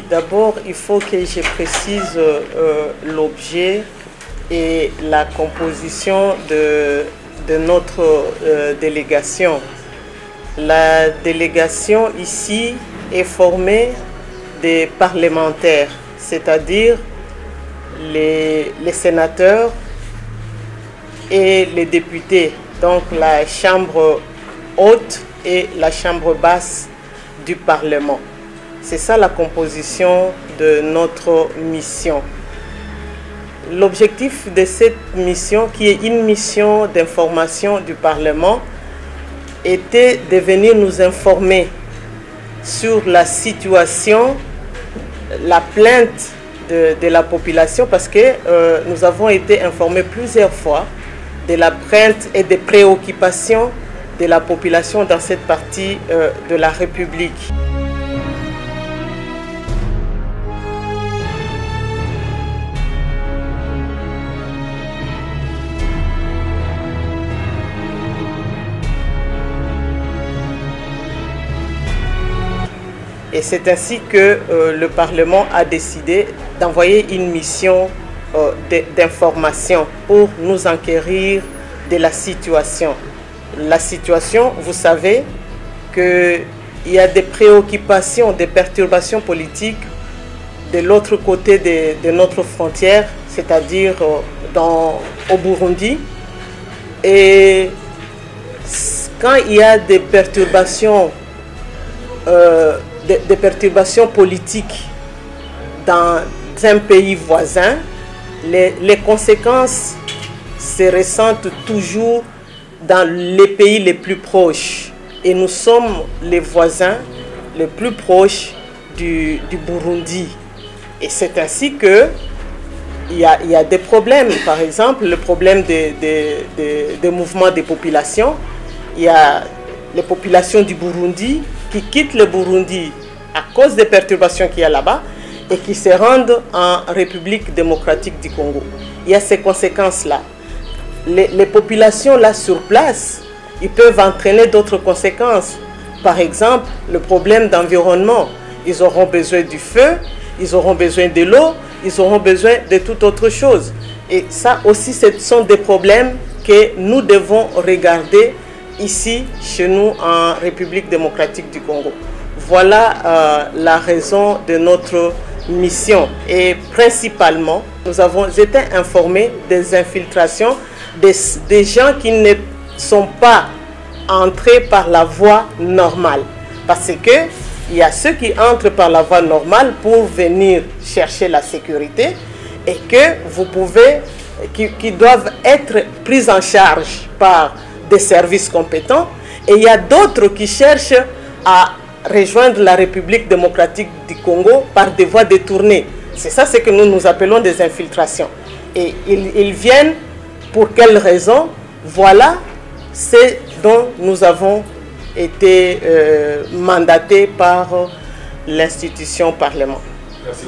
Oui, d'abord, il faut que je précise l'objet et la composition de notre délégation. La délégation ici est formée des parlementaires, c'est-à-dire les sénateurs et les députés, donc la chambre haute et la chambre basse du Parlement. C'est ça la composition de notre mission. L'objectif de cette mission, qui est une mission d'information du Parlement, était de venir nous informer sur la situation, la plainte de la population, parce que nous avons été informés plusieurs fois de la plainte et des préoccupations de la population dans cette partie de la République. Et c'est ainsi que le Parlement a décidé d'envoyer une mission d'information pour nous enquérir de la situation. La situation, vous savez qu'il y a des préoccupations, des perturbations politiques de l'autre côté de notre frontière, c'est-à-dire au Burundi. Et quand il y a des perturbations politiques dans un pays voisin, les conséquences se ressentent toujours dans les pays les plus proches. Et nous sommes les voisins les plus proches du Burundi. Et c'est ainsi qu'il y a des problèmes. Par exemple, le problème des mouvements des populations. Il y a les populations du Burundi qui quittent le Burundi à cause des perturbations qu'il y a là-bas et qui se rendent en République démocratique du Congo. Il y a ces conséquences-là. Les populations là sur place, ils peuvent entraîner d'autres conséquences. Par exemple, le problème d'environnement. Ils auront besoin du feu, ils auront besoin de l'eau, ils auront besoin de toute autre chose. Et ça aussi, ce sont des problèmes que nous devons regarder ici, chez nous, en République démocratique du Congo. Voilà la raison de notre mission. Et principalement, nous avons été informés des infiltrations des gens qui ne sont pas entrés par la voie normale. Parce que il y a ceux qui entrent par la voie normale pour venir chercher la sécurité et que vous pouvez, qui doivent être pris en charge par des services compétents. Et il y a d'autres qui cherchent à rejoindre la République démocratique du Congo par des voies détournées. C'est ça ce que nous appelons des infiltrations. Et ils viennent pour quelles raisons? Voilà ce dont nous avons été mandatés par l'institution Parlement. Merci.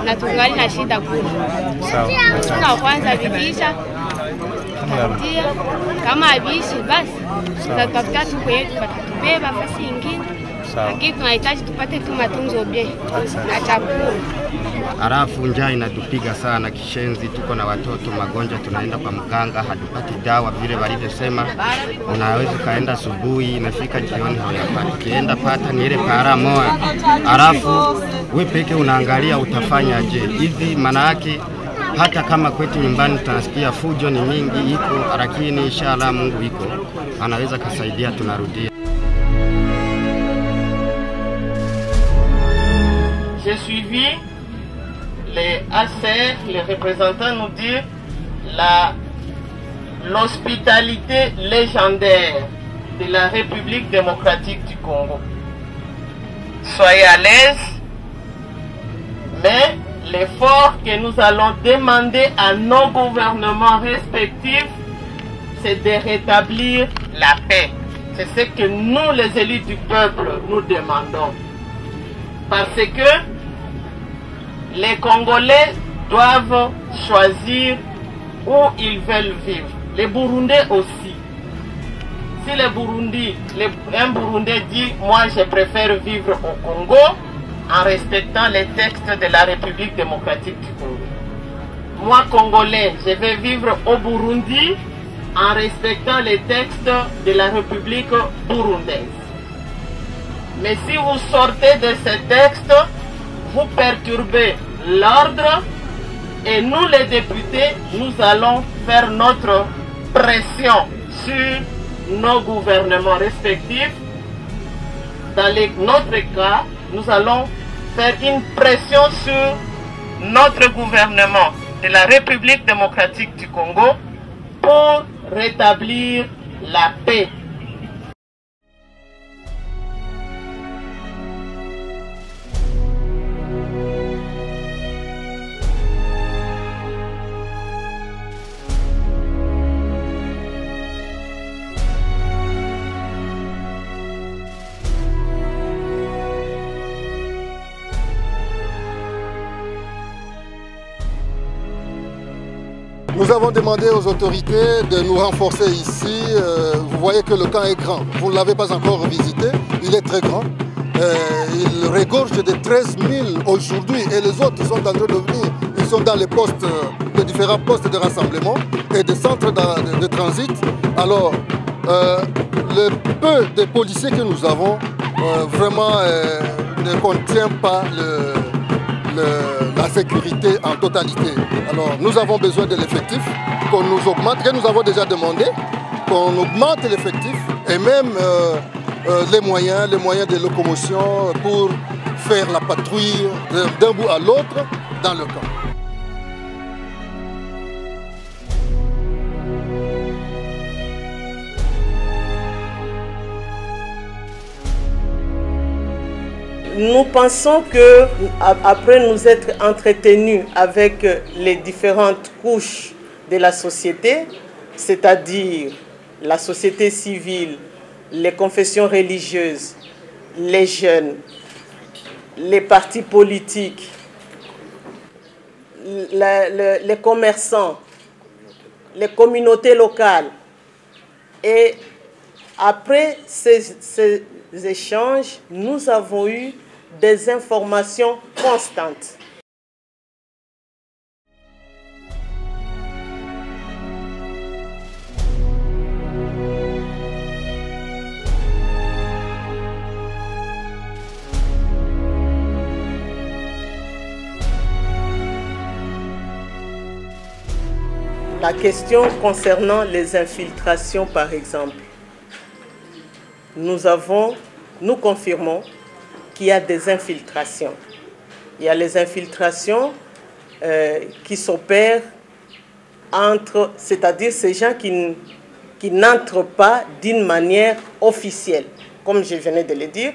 Na tungali na shida kule. Tuna kwanza bibisha. Tunarudia kama abishi basi. Tutatafuta tu kwetu tutatubeba fasi nyingine. Lakini tunahitaji tupate tu matunzo bie na chakula. Halafu njaa inatupiga sana kishenzi, tuko na watoto magonjwa, tunaenda kwa mganga hatupati dawa vile walivyosema. Unaweza kaenda asubuhi inafika jioni hawapati. Kienda pata ni ile para moja. Halafu wewe peke unaangalia utafanyaje? Hivi maana yake hata kama kwetu nyumbani tunasikia fujo ni mingi iko, lakini inshallah Mungu iko anaweza kusaidia, tunarudia. suivi les ACR, les représentants nous disent l'hospitalité légendaire de la République démocratique du Congo. Soyez à l'aise, mais l'effort que nous allons demander à nos gouvernements respectifs, c'est de rétablir la paix. C'est ce que nous, les élus du peuple, nous demandons. Parce que les Congolais doivent choisir où ils veulent vivre. Les Burundais aussi. Si un Burundais dit « moi je préfère vivre au Congo », en respectant les textes de la République démocratique du Congo. Moi, Congolais, je vais vivre au Burundi en respectant les textes de la République burundaise. Mais si vous sortez de ces textes, vous perturbez l'ordre et nous, les députés, nous allons faire notre pression sur nos gouvernements respectifs. Dans notre cas, nous allons faire une pression sur notre gouvernement de la République démocratique du Congo pour rétablir la paix. Nous avons demandé aux autorités de nous renforcer ici. Vous voyez que le camp est grand. Vous ne l'avez pas encore visité. Il est très grand. Il regorge de 13 000 aujourd'hui et les autres sont en train de venir. Ils sont dans les postes, les différents postes de rassemblement et des centres de transit. Alors, le peu de policiers que nous avons vraiment ne contient pas la sécurité en totalité. Alors nous avons besoin de l'effectif, qu'on nous augmente, que nous avons déjà demandé, qu'on augmente l'effectif et même les moyens de locomotion pour faire la patrouille d'un bout à l'autre dans le camp. Nous pensons que après nous être entretenus avec les différentes couches de la société, c'est-à-dire la société civile, les confessions religieuses, les jeunes, les partis politiques, les commerçants, les communautés locales, et après ces échanges, nous avons eu des informations constantes. La question concernant les infiltrations, par exemple, nous confirmons qu'il y a des infiltrations. Il y a les infiltrations qui s'opèrent entre, c'est-à-dire ces gens qui n'entrent pas d'une manière officielle. Comme je venais de le dire,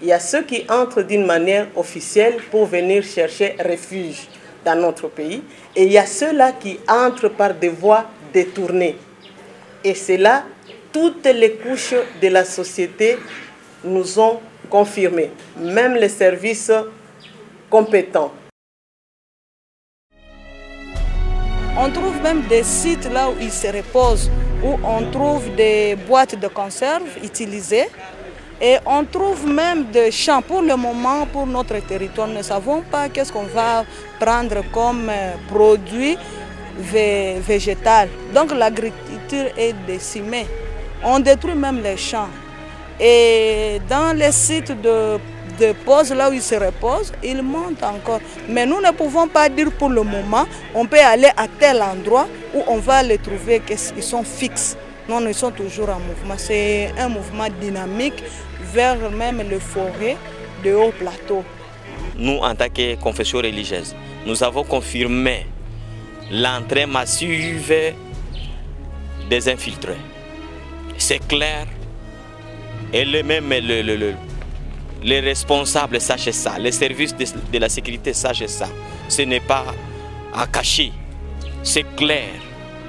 il y a ceux qui entrent d'une manière officielle pour venir chercher refuge dans notre pays. Et il y a ceux-là qui entrent par des voies détournées. Et c'est là, toutes les couches de la société nous ont confirmé, même les services compétents. On trouve même des sites là où ils se reposent, où on trouve des boîtes de conserve utilisées et on trouve même des champs. Pour le moment, pour notre territoire, nous ne savons pas qu'est-ce qu'on va prendre comme produit végétal. Donc l'agriculture est décimée. On détruit même les champs. Et dans les sites de pause, là où ils se reposent, ils montent encore. Mais nous ne pouvons pas dire pour le moment, on peut aller à tel endroit où on va les trouver, qu'ils sont fixes. Non, ils sont toujours en mouvement. C'est un mouvement dynamique vers même les forêts de haut plateau. nous en tant que confession religieuse, nous avons confirmé l'entrée massive des infiltrés. C'est clair, et les responsables sachent ça, les services de la sécurité sachent ça. Ce n'est pas à cacher, c'est clair,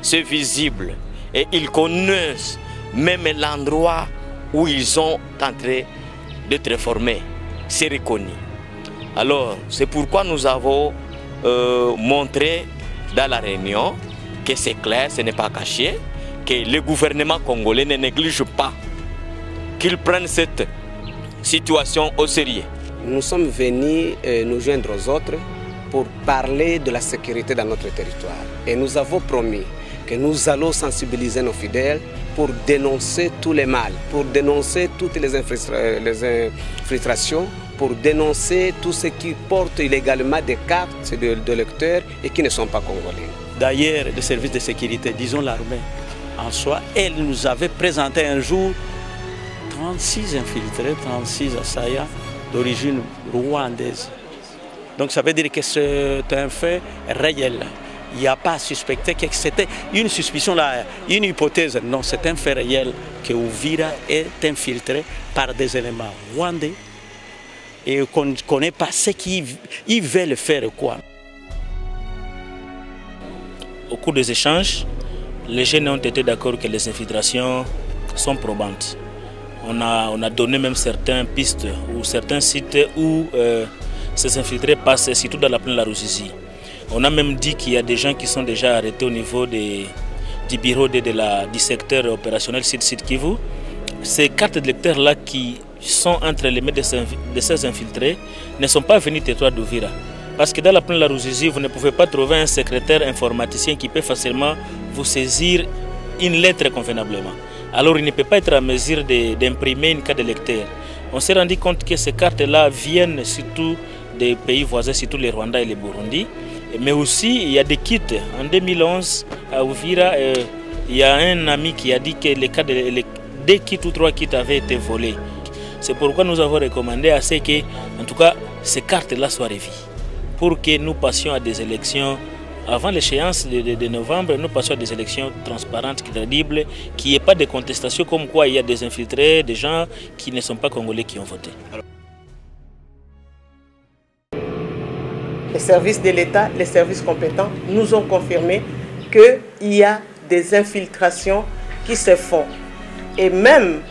c'est visible, et ils connaissent même l'endroit où ils sont en train d'être formés, c'est reconnu. Alors, c'est pourquoi nous avons montré dans la réunion que c'est clair, ce n'est pas caché, que le gouvernement congolais ne néglige pas, qu'il prenne cette situation au sérieux. Nous sommes venus nous joindre aux autres pour parler de la sécurité dans notre territoire. Et nous avons promis que nous allons sensibiliser nos fidèles pour dénoncer tous les mal, pour dénoncer toutes les infiltrations, pour dénoncer tout ce qui porte illégalement des cartes de lecteurs et qui ne sont pas congolais. D'ailleurs, le service de sécurité, disons l'armée en soi, elle nous avait présenté un jour 36 infiltrés, 36 assaillants d'origine rwandaise. Donc ça veut dire que c'est un fait réel. Il n'y a pas à suspecter que c'était une suspicion, là, une hypothèse. Non, c'est un fait réel que Uvira est infiltré par des éléments rwandais et qu'on ne connaît pas ce qu'ils veulent faire quoi. Au cours des échanges, les jeunes ont été d'accord que les infiltrations sont probantes. On a donné même certaines pistes ou certains sites où ces infiltrés passent, surtout dans la plaine de la Ruzizi. On a même dit qu'il y a des gens qui sont déjà arrêtés au niveau du bureau du secteur opérationnel Sud Kivu. Ces cartes de lecteurs-là qui sont entre les mains de ces infiltrés ne sont pas venus territoire d'Uvira. Parce que dans la plaine de la Ruzizi, vous ne pouvez pas trouver un secrétaire informaticien qui peut facilement vous saisir une lettre convenablement. Alors il ne peut pas être en mesure d'imprimer une carte de lecteur. On s'est rendu compte que ces cartes-là viennent surtout des pays voisins, surtout les Rwandais et les Burundi. Mais aussi, il y a des kits. En 2011, à Uvira, il y a un ami qui a dit que les 2 kits ou 3 kits avaient été volés. C'est pourquoi nous avons recommandé à ce que, en tout cas, ces cartes-là soient revues. Pour que nous passions à des élections, avant l'échéance de novembre, nous passions à des élections transparentes, crédibles, qu'il n'y ait pas de contestation comme quoi il y a des infiltrés, des gens qui ne sont pas congolais qui ont voté. Les services de l'État, les services compétents nous ont confirmé qu'il y a des infiltrations qui se font. Et même,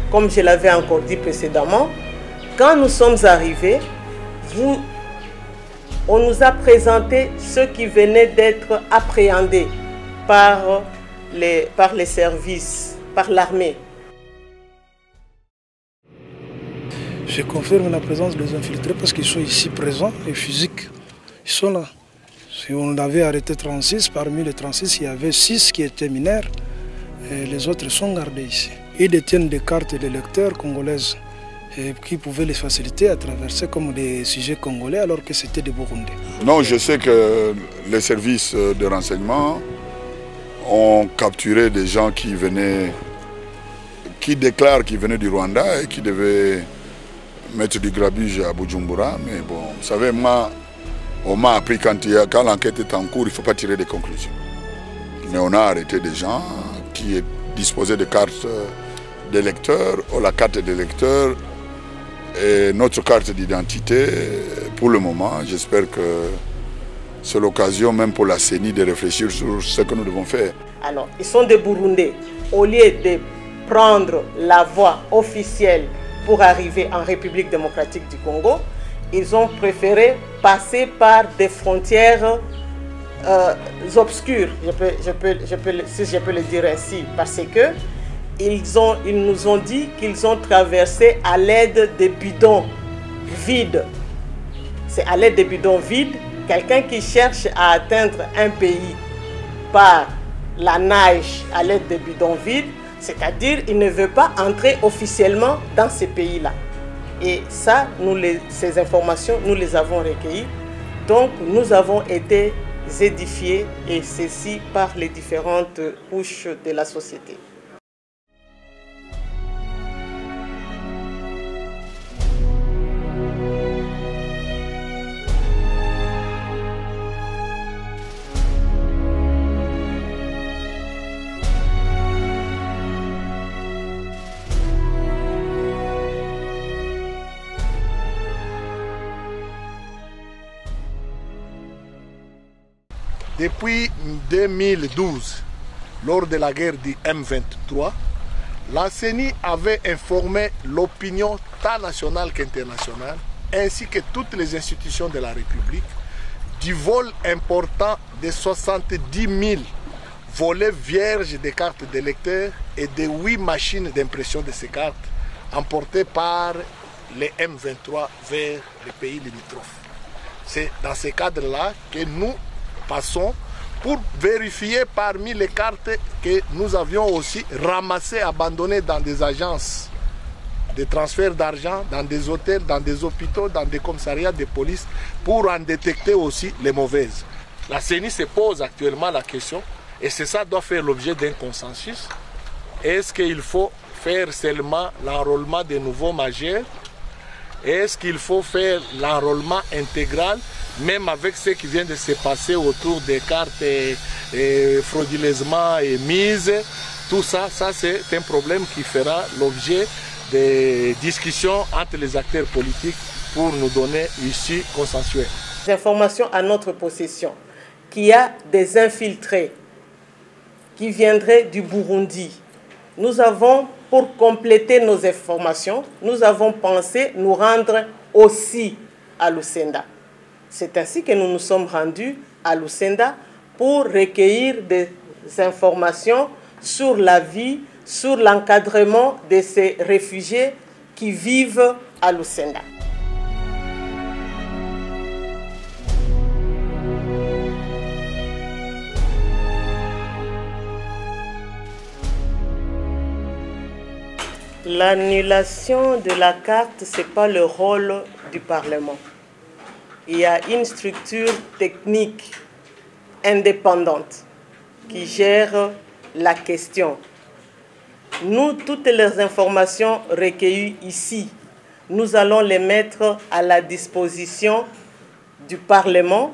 comme je l'avais encore dit précédemment, quand nous sommes arrivés, on nous a présenté ceux qui venaient d'être appréhendés par les services, par l'armée. Je confirme la présence des infiltrés parce qu'ils sont ici présents et physiques. Ils sont là. Si on avait arrêté 36, parmi les 36, il y avait 6 qui étaient mineurs et les autres sont gardés ici. Ils détiennent des cartes de lecteurs congolaises et qui pouvaient les faciliter à traverser comme des sujets congolais alors que c'était des Burundais. Non, je sais que les services de renseignement ont capturé des gens qui déclarent qu'ils venaient du Rwanda et qui devaient mettre du grabuge à Bujumbura. Mais bon, vous savez, moi, on m'a appris quand l'enquête est en cours, il ne faut pas tirer des conclusions. Mais on a arrêté des gens qui disposaient de cartes d'électeurs, ou la carte d'électeur et notre carte d'identité. Pour le moment, j'espère que c'est l'occasion même pour la CENI de réfléchir sur ce que nous devons faire. Alors, ils sont des Burundais. Au lieu de prendre la voie officielle pour arriver en République démocratique du Congo, ils ont préféré passer par des frontières obscures, si je peux le dire ainsi, parce que ils nous ont dit qu'ils ont traversé à l'aide des bidons vides. C'est à l'aide des bidons vides, quelqu'un qui cherche à atteindre un pays par la nage à l'aide des bidons vides, c'est-à-dire il ne veut pas entrer officiellement dans ces pays-là. Et ça, ces informations, nous les avons recueillies. Donc nous avons été édifiés et ceci par les différentes couches de la société. depuis 2012, lors de la guerre du M23, la CENI avait informé l'opinion tant nationale qu'internationale, ainsi que toutes les institutions de la République, du vol important de 70 000 volets vierges de cartes d'électeurs et de 8 machines d'impression de ces cartes emportées par les M23 vers les pays limitrophes. C'est dans ce cadre-là que nous passons pour vérifier parmi les cartes que nous avions aussi ramassées, abandonnées dans des agences de transfert d'argent, dans des hôtels, dans des hôpitaux, dans des commissariats de police, pour en détecter aussi les mauvaises. La CENI se pose actuellement la question, et c'est ça doit faire l'objet d'un consensus. Est-ce qu'il faut faire seulement l'enrôlement des nouveaux majeurs? Est-ce qu'il faut faire l'enrôlement intégral, même avec ce qui vient de se passer autour des cartes frauduleusement émises? Tout ça, c'est un problème qui fera l'objet des discussions entre les acteurs politiques pour nous donner issue consensuelle. Des informations à notre possession, qu'il y a des infiltrés qui viendraient du Burundi. Nous avons, pour compléter nos informations, nous avons pensé nous rendre aussi à Lusenda. C'est ainsi que nous nous sommes rendus à Lusenda pour recueillir des informations sur la vie, sur l'encadrement de ces réfugiés qui vivent à Lusenda. L'annulation de la carte, ce n'est pas le rôle du Parlement. Il y a une structure technique indépendante qui gère la question. Nous, toutes les informations recueillies ici, nous allons les mettre à la disposition du Parlement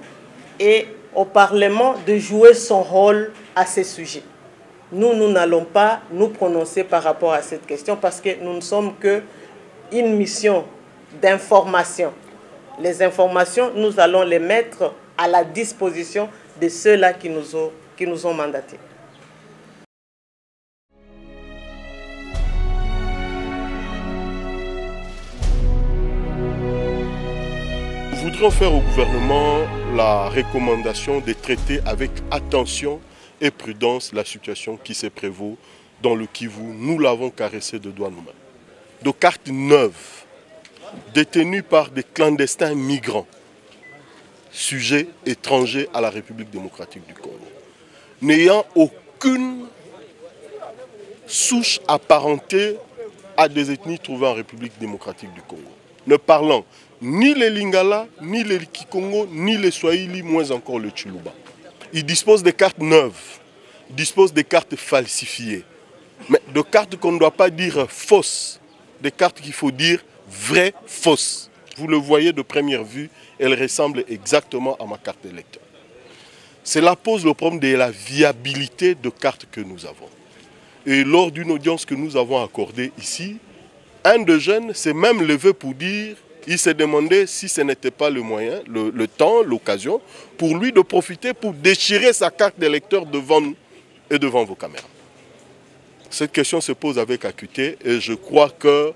et au Parlement de jouer son rôle à ce sujet. Nous n'allons pas nous prononcer par rapport à cette question parce que nous ne sommes qu'une mission d'information. Les informations, nous allons les mettre à la disposition de ceux-là qui nous ont mandatés. Nous voudrions faire au gouvernement la recommandation de traiter avec attention et prudence la situation qui se prévaut dans le Kivu. Nous l'avons caressé de doigts nous-mêmes. De cartes neuves, détenues par des clandestins migrants, sujets étrangers à la République démocratique du Congo, n'ayant aucune souche apparentée à des ethnies trouvées en République démocratique du Congo, ne parlant ni les Lingala, ni les Kikongo, ni les Swahili, moins encore le Tsholuba. Ils disposent de cartes neuves, disposent de cartes falsifiées, mais de cartes qu'on ne doit pas dire fausses, des cartes qu'il faut dire vraies, fausses. Vous le voyez de première vue, elles ressemblent exactement à ma carte d'électeur. Cela pose le problème de la viabilité de cartes que nous avons. Et lors d'une audience que nous avons accordée ici, un de jeunes s'est même levé pour dire, il s'est demandé si ce n'était pas le moyen, le temps, l'occasion, pour lui de profiter pour déchirer sa carte d'électeur devant nous et devant vos caméras. Cette question se pose avec acuité et je crois que,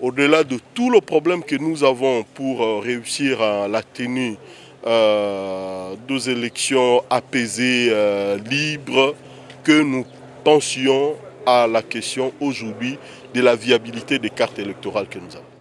au-delà de tout le problème que nous avons pour réussir à la tenue des élections apaisées, libres, que nous pensions à la question aujourd'hui de la viabilité des cartes électorales que nous avons.